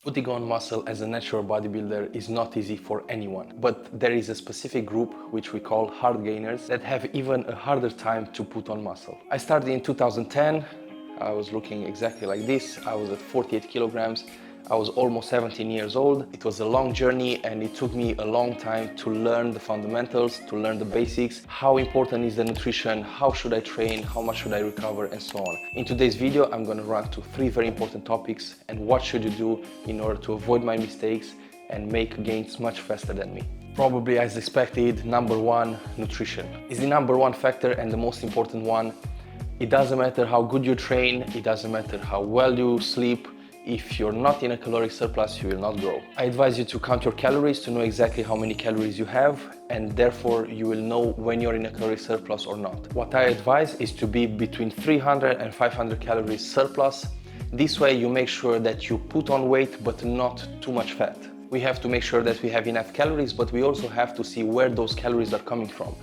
Putting on muscle as a natural bodybuilder is not easy for anyone, but there is a specific group which we call hard gainers that have even a harder time to put on muscle. I started in 2010. I was looking exactly like this. I was at 48 kilograms. I was almost 17 years old. It was a long journey and it took me a long time to learn the fundamentals, to learn the basics, how important is the nutrition, how should I train, how much should I recover, and so on. In today's video, I'm going to run to 3 very important topics and what should you do in order to avoid my mistakes and make gains much faster than me. Probably as expected, number 1, nutrition is the number 1 factor and the most important one. It doesn't matter how good you train, it doesn't matter how well you sleep. If you're not in a caloric surplus, you will not grow. I advise you to count your calories to know exactly how many calories you have, and therefore you will know when you're in a caloric surplus or not. What I advise is to be between 300 and 500 calories surplus. This way you make sure that you put on weight but not too much fat. We have to make sure that we have enough calories, but we also have to see where those calories are coming from.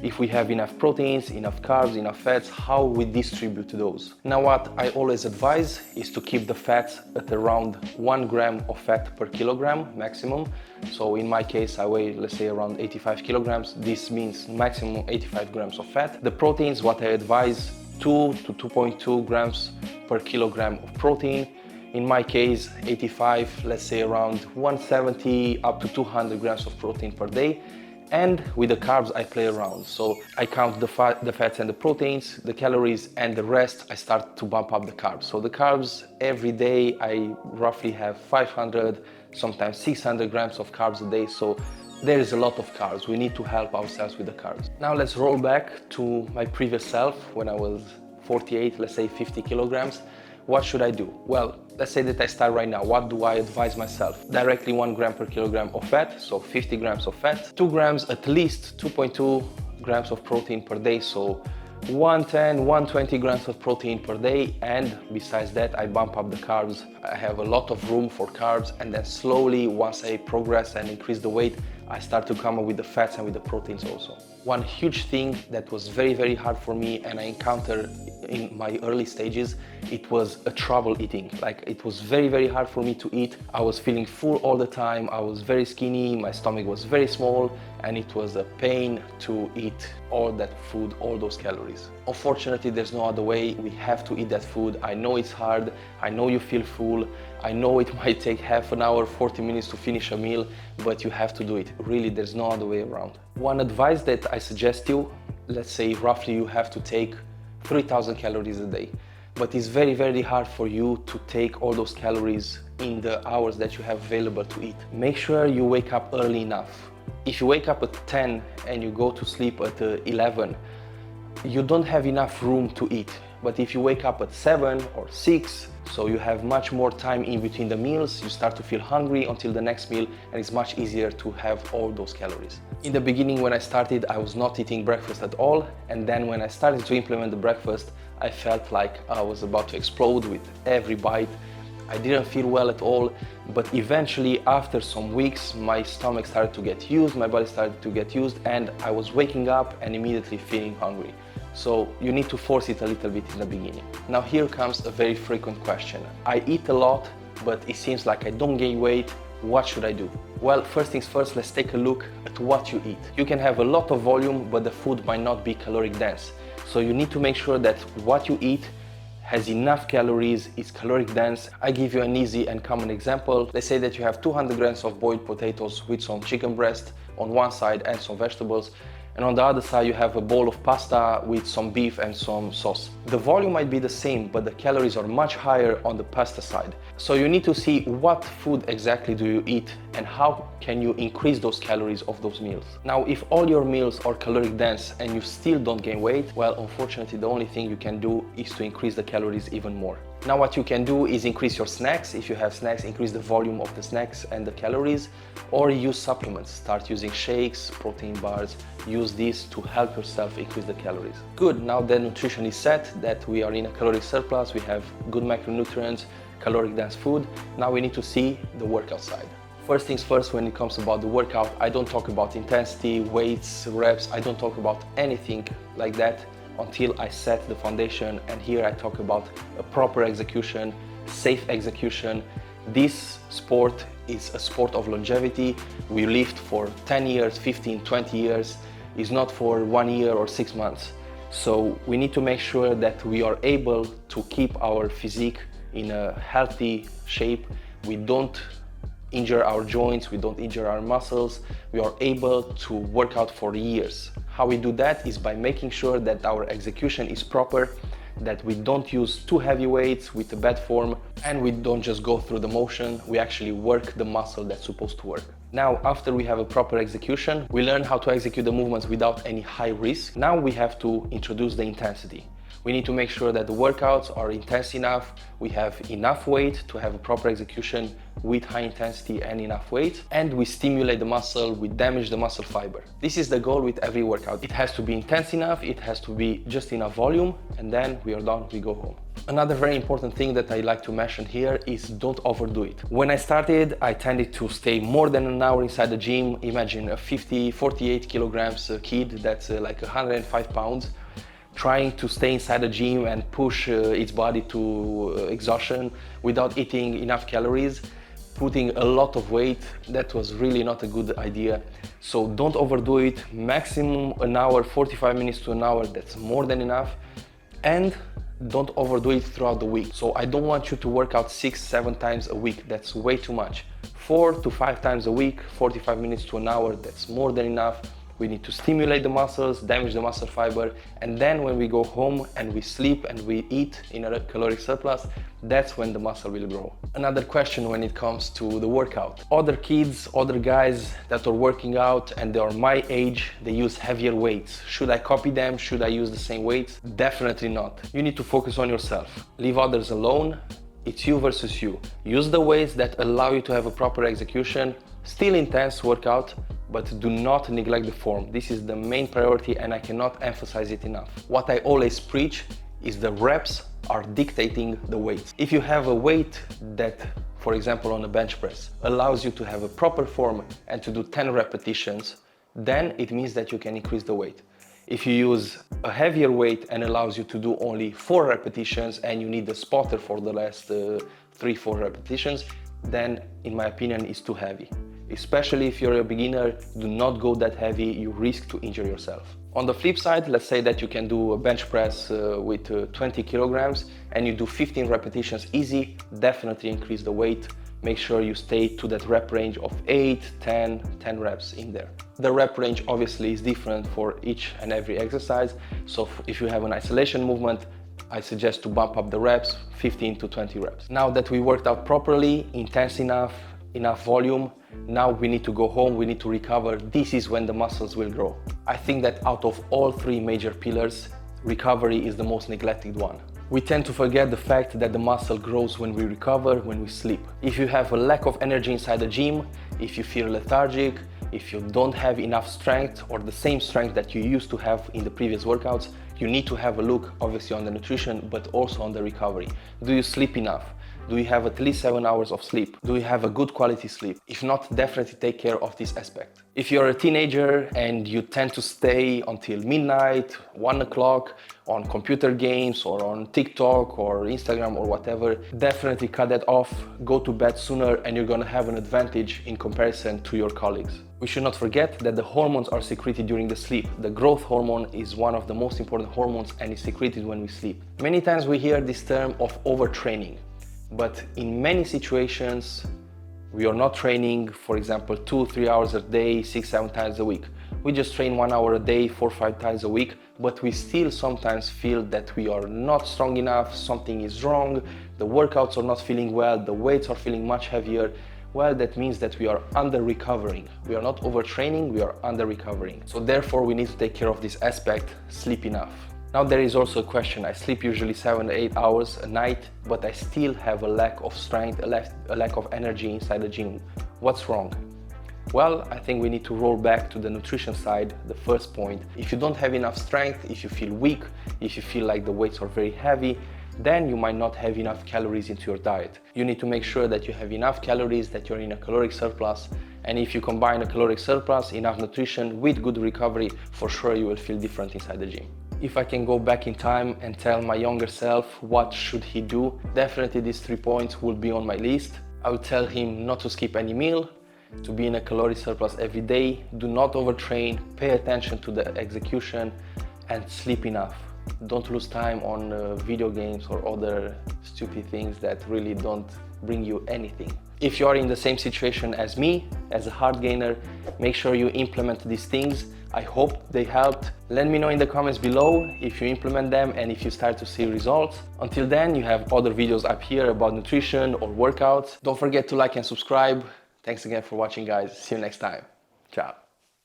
If we have enough proteins, enough carbs, enough fats, how we distribute those. Now what I always advise is to keep the fats at around 1 gram of fat per kilogram maximum. So in my case, I weigh, let's say, around 85 kilograms. This means maximum 85 grams of fat. The proteins, what I advise, 2 to 2.2 grams per kilogram of protein. In my case, 85, let's say around 170 up to 200 grams of protein per day. And with the carbs, I play around. So I count the fats and the proteins, the calories, and the rest, I start to bump up the carbs. So the carbs, every day, I roughly have 500, sometimes 600 grams of carbs a day. So there is a lot of carbs. We need to help ourselves with the carbs. Now let's roll back to my previous self when I was 48, let's say 50 kilograms. What should I do? Well, let's say that I start right now. What do I advise myself? Directly 1 gram per kilogram of fat, so 50 grams of fat. 2 grams, at least 2.2 grams of protein per day, so 110, 120 grams of protein per day. And besides that, I bump up the carbs. I have a lot of room for carbs, and then slowly, once I progress and increase the weight, I start to come up with the fats and with the proteins also. One huge thing that was very, very hard for me and I encountered in my early stages, it was a trouble eating. Like, it was very, very hard for me to eat. I was feeling full all the time. I was very skinny, my stomach was very small, and it was a pain to eat all that food, all those calories. Unfortunately, there's no other way. We have to eat that food. I know it's hard. I know you feel full. I know it might take half an hour, 40 minutes to finish a meal, but you have to do it. Really, there's no other way around. One advice that I suggest you, let's say roughly you have to take 3,000 calories a day, but it's very, very hard for you to take all those calories in the hours that you have available to eat. Make sure you wake up early enough. If you wake up at 10 and you go to sleep at 11, you don't have enough room to eat. But if you wake up at 7 or 6, so you have much more time in between the meals, you start to feel hungry until the next meal, and it's much easier to have all those calories. In the beginning, when I started, I was not eating breakfast at all, and then when I started to implement the breakfast, I felt like I was about to explode with every bite. I didn't feel well at all, but eventually, after some weeks, my stomach started to get used, my body started to get used, and I was waking up and immediately feeling hungry. So you need to force it a little bit in the beginning. Now here comes a very frequent question. I eat a lot, but it seems like I don't gain weight. What should I do? Well, first things first, let's take a look at what you eat. You can have a lot of volume, but the food might not be caloric dense. So you need to make sure that what you eat has enough calories, is caloric dense. I give you an easy and common example. Let's say that you have 200 grams of boiled potatoes with some chicken breast on one side and some vegetables. And on the other side, you have a bowl of pasta with some beef and some sauce. The volume might be the same, but the calories are much higher on the pasta side. So you need to see what food exactly do you eat and how can you increase those calories of those meals. Now, if all your meals are caloric dense and you still don't gain weight, well, unfortunately, the only thing you can do is to increase the calories even more. Now what you can do is increase your snacks. If you have snacks, increase the volume of the snacks and the calories, or use supplements. Start using shakes, protein bars. Use these to help yourself increase the calories. Good, now the nutrition is set, that we are in a caloric surplus, we have good macronutrients, caloric dense food. Now we need to see the workout side. First things first, when it comes about the workout, I don't talk about intensity, weights, reps. I don't talk about anything like that until I set the foundation, and here I talk about a proper execution, safe execution, This sport is a sport of longevity. We lift for 10 years, 15, 20 years. It's not for 1 year or 6 months. So we need to make sure that we are able to keep our physique in a healthy shape. We don't injure our joints, we don't injure our muscles. We are able to work out for years. How we do that is by making sure that our execution is proper, that we don't use too heavy weights with a bad form, and we don't just go through the motion, we actually work the muscle that's supposed to work. Now, after we have a proper execution, we learn how to execute the movements without any high risk. Now we have to introduce the intensity. We need to make sure that the workouts are intense enough, we have enough weight to have a proper execution with high intensity and enough weight, and we stimulate the muscle, we damage the muscle fiber. This is the goal with every workout. It has to be intense enough, it has to be just enough volume, and then we are done, we go home. Another very important thing that I like to mention here is don't overdo it. When I started, I tended to stay more than an hour inside the gym. Imagine a 48 kilograms kid that's like 105 pounds. Trying to stay inside the gym and push its body to exhaustion without eating enough calories, putting a lot of weight. That was really not a good idea. So don't overdo it. Maximum an hour, 45 minutes to an hour, that's more than enough. And don't overdo it throughout the week. So I don't want you to work out 6-7 times a week. That's way too much. 4 to 5 times a week, 45 minutes to an hour, that's more than enough. We need to stimulate the muscles, damage the muscle fiber, and then when we go home and we sleep and we eat in a caloric surplus, that's when the muscle will grow. Another question when it comes to the workout. Other kids, other guys that are working out and they are my age, they use heavier weights. Should I copy them? Should I use the same weights? Definitely not. You need to focus on yourself. Leave others alone. It's you versus you. Use the weights that allow you to have a proper execution, still intense workout, but do not neglect the form. This is the main priority and I cannot emphasize it enough. What I always preach is the reps are dictating the weight. If you have a weight that, for example on a bench press, allows you to have a proper form and to do 10 repetitions, then it means that you can increase the weight. If you use a heavier weight and allows you to do only 4 repetitions and you need a spotter for the last 3-4 repetitions, then in my opinion it's too heavy. Especially if you're a beginner, do not go that heavy, you risk to injure yourself. On the flip side, let's say that you can do a bench press with 20 kilograms and you do 15 repetitions easy, definitely increase the weight. Make sure you stay to that rep range of 8, 10 reps in there. The rep range obviously is different for each and every exercise. So if you have an isolation movement, I suggest to bump up the reps, 15 to 20 reps. Now that we worked out properly, intense enough volume, now we need to go home, we need to recover. This is when the muscles will grow. I think that out of all 3 major pillars, recovery is the most neglected one. We tend to forget the fact that the muscle grows when we recover, when we sleep. If you have a lack of energy inside the gym, if you feel lethargic, if you don't have enough strength or the same strength that you used to have in the previous workouts, you need to have a look obviously on the nutrition, but also on the recovery. Do you sleep enough? Do you have at least 7 hours of sleep? Do you have a good quality sleep? If not, definitely take care of this aspect. If you're a teenager and you tend to stay until midnight, 1 o'clock on computer games or on TikTok or Instagram or whatever, definitely cut that off, go to bed sooner and you're gonna have an advantage in comparison to your colleagues. We should not forget that the hormones are secreted during the sleep. The growth hormone is one of the most important hormones and is secreted when we sleep. Many times we hear this term of overtraining. But in many situations, we are not training, for example, 2-3 hours a day, 6-7 times a week. We just train 1 hour a day, 4-5 times a week, but we still sometimes feel that we are not strong enough, something is wrong, the workouts are not feeling well, the weights are feeling much heavier. Well, that means that we are under recovering. We are not overtraining, we are under recovering. So therefore, we need to take care of this aspect, sleep enough. Now there is also a question. I sleep usually 7-8 hours a night, but I still have a lack of strength, a lack of energy inside the gym. What's wrong? Well, I think we need to roll back to the nutrition side, the first point. If you don't have enough strength, if you feel weak, if you feel like the weights are very heavy, then you might not have enough calories into your diet. You need to make sure that you have enough calories, that you're in a caloric surplus, and if you combine a caloric surplus, enough nutrition with good recovery, for sure you will feel different inside the gym. If I can go back in time and tell my younger self what should he do, definitely these 3 points will be on my list. I would tell him not to skip any meal, to be in a calorie surplus every day, do not overtrain, pay attention to the execution, and sleep enough. Don't lose time on video games or other stupid things that really don't bring you anything. If you are in the same situation as me, as a hard gainer, make sure you implement these things. I hope they helped. Let me know in the comments below if you implement them and if you start to see results. Until then, you have other videos up here about nutrition or workouts. Don't forget to like and subscribe. Thanks again for watching, guys. See you next time. Ciao.